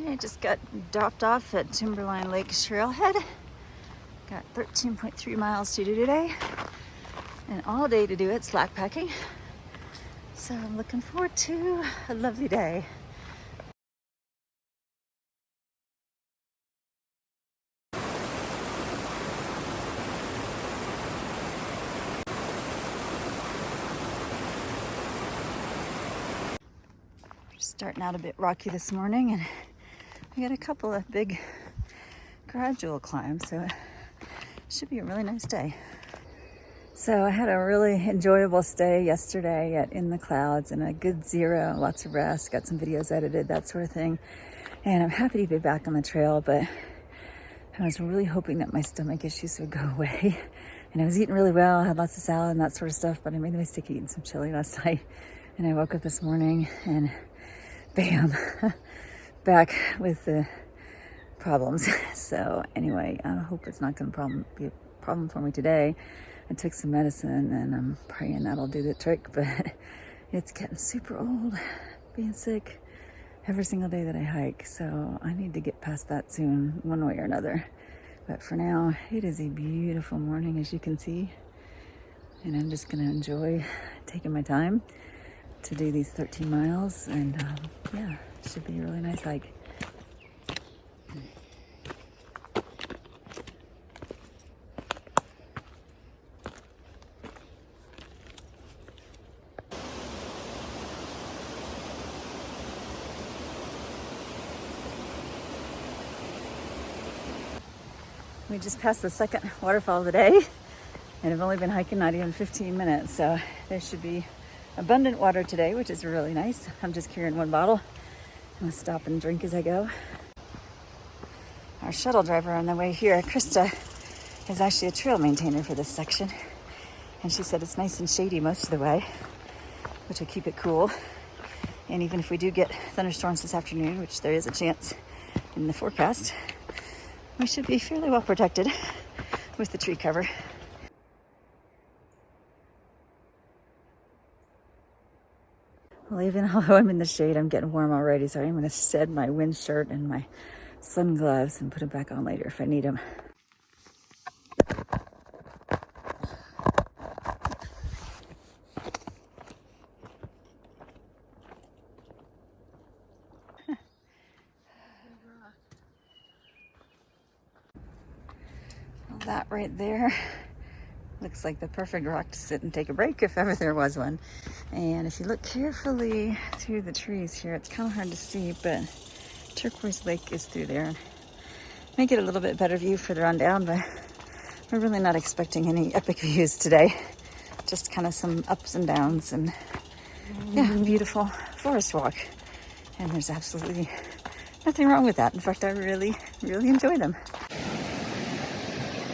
I just got dropped off at Timberline Lake Trailhead. Got 13.3 miles to do today and all day to do it, slack packing. So I'm looking forward to a lovely day. Starting out a bit rocky this morning, and we got a couple of big gradual climbs, so it should be a really nice day. So I had a really enjoyable stay yesterday at In the Clouds and a good zero, lots of rest, got some videos edited, that sort of thing. And I'm happy to be back on the trail, but I was really hoping that my stomach issues would go away. And I was eating really well, had lots of salad and that sort of stuff, but I made the mistake of eating some chili last night. And I woke up this morning and bam, back with the problems. So anyway, I hope it's not going to be a problem for me today. I took some medicine and I'm praying that'll do the trick, but it's getting super old, being sick every single day that I hike. So I need to get past that soon, one way or another. But for now, it is a beautiful morning, as you can see. And I'm just going to enjoy taking my time to do these 13 miles, and yeah, it should be a really nice hike. We just passed the second waterfall of the day, and I've only been hiking not even 15 minutes, so there should be abundant water today, which is really nice. I'm just carrying one bottle. I'm gonna stop and drink as I go. Our shuttle driver on the way here, Krista, is actually a trail maintainer for this section. And she said it's nice and shady most of the way, which will keep it cool. And even if we do get thunderstorms this afternoon, which there is a chance in the forecast, we should be fairly well protected with the tree cover. Well, even although I'm in the shade, I'm getting warm already, so I'm going to shed my wind shirt and my sun gloves and put them back on later if I need them. Well, that right there looks like the perfect rock to sit and take a break if ever there was one. And if you look carefully through the trees here, it's kind of hard to see, but Turquoise Lake is through there. May get a little bit better view further on down, but we're really not expecting any epic views today. Just kind of some ups and downs, and yeah, beautiful forest walk. And there's absolutely nothing wrong with that. In fact, I really, really enjoy them.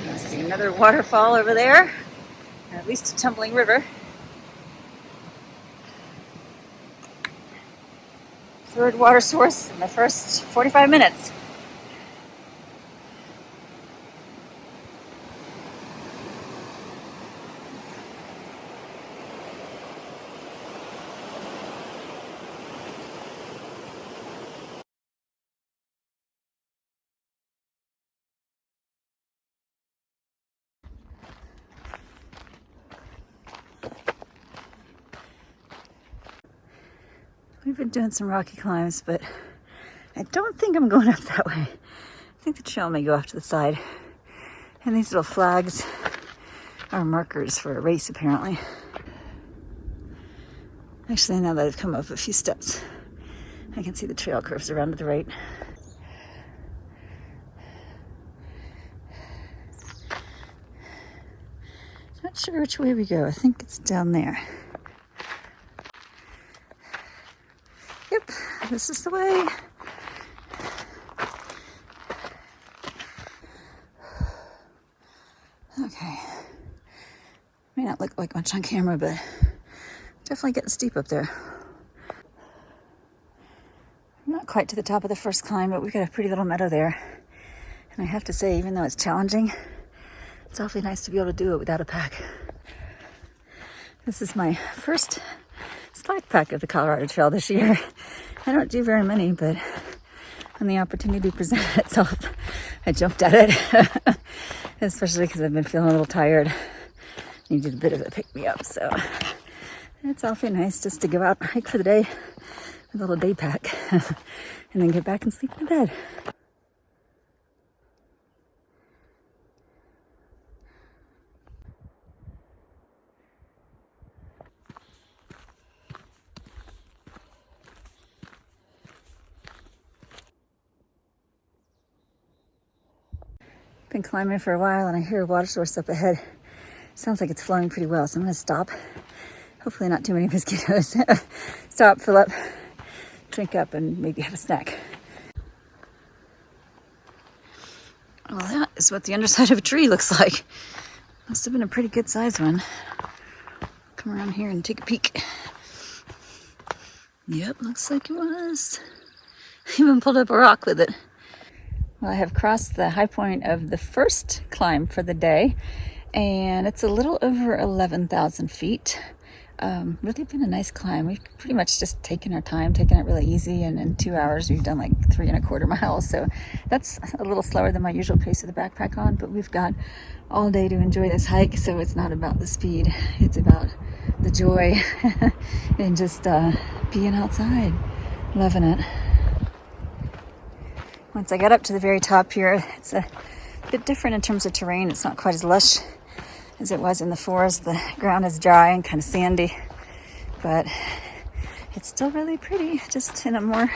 I see another waterfall over there, or at least a tumbling river. Third water source in the first 45 minutes. We've been doing some rocky climbs, but I don't think I'm going up that way. I think the trail may go off to the side. And these little flags are markers for a race, apparently. Actually, now that I've come up a few steps, I can see the trail curves around to the right. Not sure which way we go. I think it's down there. Yep, this is the way. Okay. May not look like much on camera, but definitely getting steep up there. I'm not quite to the top of the first climb, but we've got a pretty little meadow there. And I have to say, even though it's challenging, it's awfully nice to be able to do it without a pack. This is my first slack pack of the Colorado Trail this year. I don't do very many, but when the opportunity presented itself, I jumped at it, especially because I've been feeling a little tired. Needed a bit of a pick-me-up, so it's awfully nice just to go out and hike for the day with a little day pack and then get back and sleep in bed. Been climbing for a while and I hear a water source up ahead. Sounds like it's flowing pretty well, so I'm gonna stop. Hopefully not too many mosquitoes. Stop, fill up, drink up, and maybe have a snack. Well, that is what the underside of a tree looks like. Must have been a pretty good sized one. Come around here and take a peek. Yep, looks like it was. Even pulled up a rock with it. Well, I have crossed the high point of the first climb for the day, and it's a little over 11,000 feet. Really been a nice climb. We've pretty much just taken our time, taken it really easy, and in 2 hours we've done like 3.25 miles. So that's a little slower than my usual pace with the backpack on, but we've got all day to enjoy this hike, so it's not about the speed. It's about the joy and just being outside, loving it. Once I got up to the very top here, it's a bit different in terms of terrain. It's not quite as lush as it was in the forest. The ground is dry and kind of sandy, but it's still really pretty, just in a more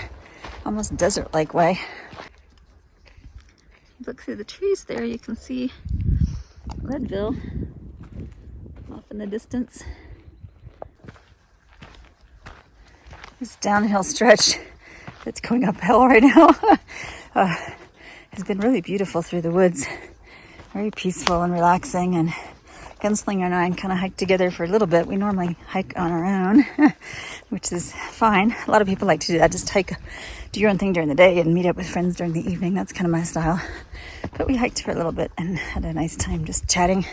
almost desert-like way. Look through the trees there, you can see Leadville off in the distance. This downhill stretch that's going uphill right now has been really beautiful through the woods. Very peaceful and relaxing, and Gunslinger and I kind of hiked together for a little bit. We normally hike on our own, which is fine. A lot of people like to do that, just hike, do your own thing during the day and meet up with friends during the evening. That's kind of my style. But we hiked for a little bit and had a nice time just chatting.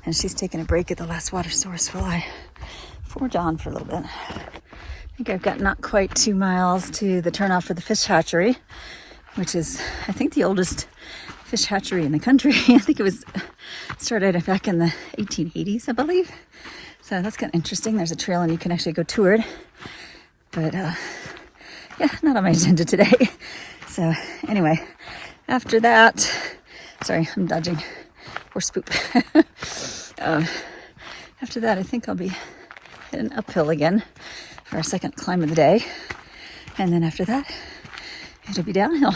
And she's taking a break at the last water source while I forge on for a little bit. I think I've got not quite 2 miles to the turnoff for the fish hatchery, which is, I think, the oldest fish hatchery in the country. I think it was started back in the 1880s, I believe. So that's kind of interesting. There's a trail and you can actually go tour it. But yeah, not on my agenda today. So anyway, after that, sorry, I'm dodging horse poop. After that, I think I'll be heading uphill again for our second climb of the day. And then after that, it'll be downhill.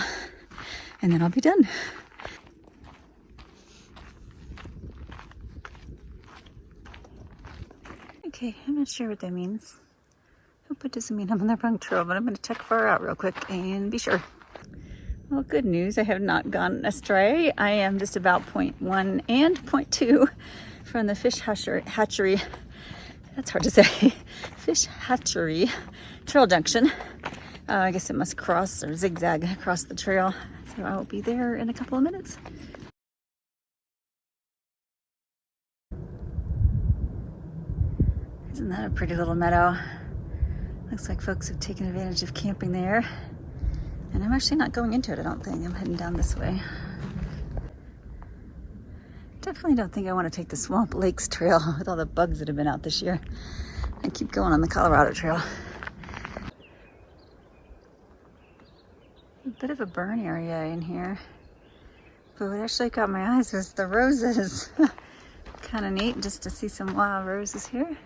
And then I'll be done. Okay, I'm not sure what that means. Hope it doesn't mean I'm on the wrong trail, but I'm going to check far out real quick and be sure. Well, good news. I have not gone astray. I am just about 0.1 and 0.2 from the fish hatchery. That's hard to say. Fish hatchery trail junction. I guess it must cross or zigzag across the trail. So I will be there in a couple of minutes. Isn't that a pretty little meadow? Looks like folks have taken advantage of camping there. And I'm actually not going into it, I don't think. I'm heading down this way. Definitely don't think I want to take the Swamp Lakes Trail with all the bugs that have been out this year. I keep going on the Colorado Trail. A bit of a burn area in here. But what actually caught my eyes was the roses. Kind of neat just to see some wild roses here.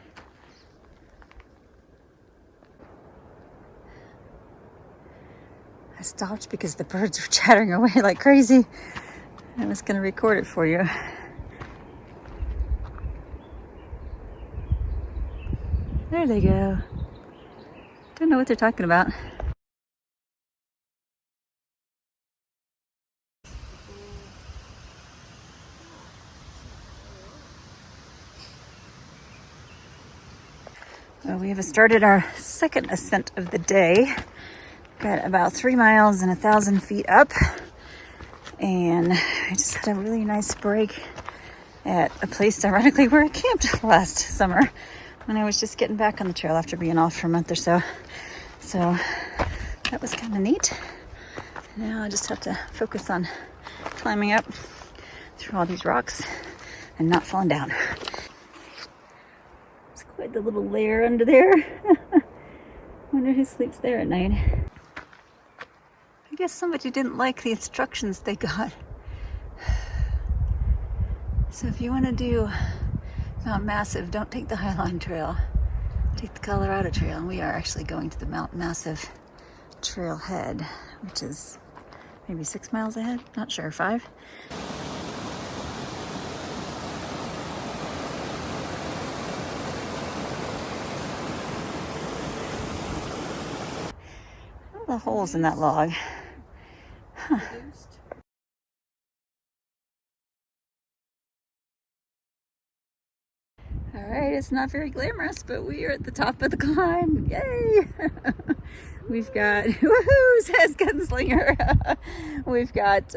I stopped because the birds were chattering away like crazy. I was going to record it for you. There they go. Don't know what they're talking about. Well, we have started our second ascent of the day. Got about 3 miles and 1,000 feet up. And I just had a really nice break at a place, ironically, where I camped last summer when I was just getting back on the trail after being off for a month or so. So that was kind of neat. Now I just have to focus on climbing up through all these rocks and not falling down. It's quite the little lair under there. Wonder who sleeps there at night. I guess somebody didn't like the instructions they got. So if you want to do Mount Massive, don't take the Highline Trail. Take the Colorado Trail. And we are actually going to the Mount Massive Trailhead, which is maybe 6 miles ahead. Not sure, 5. The holes in that log. Huh. All right, it's not very glamorous, but we are at the top of the climb. Yay! We've got, woohoo, says Gunslinger. We've got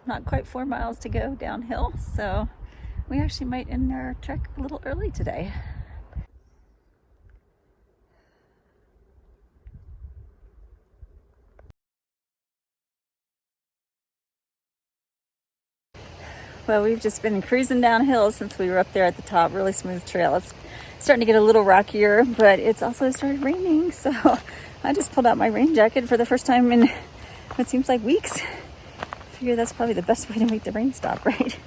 not quite 4 miles to go downhill, so we actually might end our trek a little early today. Well, we've just been cruising downhill since we were up there at the top. Really smooth trail. It's starting to get a little rockier, but it's also started raining. So I just pulled out my rain jacket for the first time in what seems like weeks. I figure that's probably the best way to make the rain stop, right?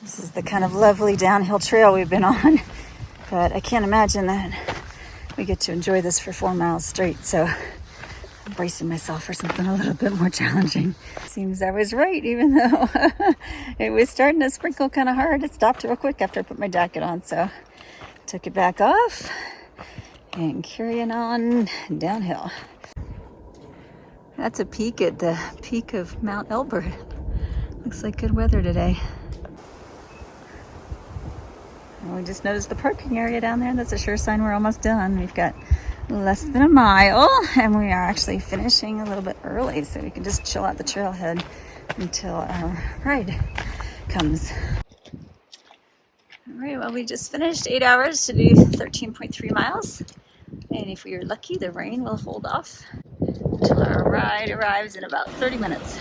This is the kind of lovely downhill trail we've been on, but I can't imagine that we get to enjoy this for 4 miles straight. So I'm bracing myself for something a little bit more challenging. Seems I was right, even though it was starting to sprinkle kind of hard. It stopped real quick after I put my jacket on, so took it back off and carrying on downhill. That's a peek at the peak of Mount Elbert. Looks like good weather today. And we just noticed the parking area down there. That's a sure sign we're almost done. We've got less than a mile, and we are actually finishing a little bit early, so we can just chill out the trailhead until our ride comes. All right, well, we just finished 8 hours to do 13.3 miles, and if we are lucky, the rain will hold off until our ride arrives in about 30 minutes.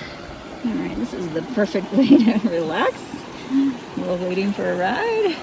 All right, this is the perfect way to relax while waiting for a ride.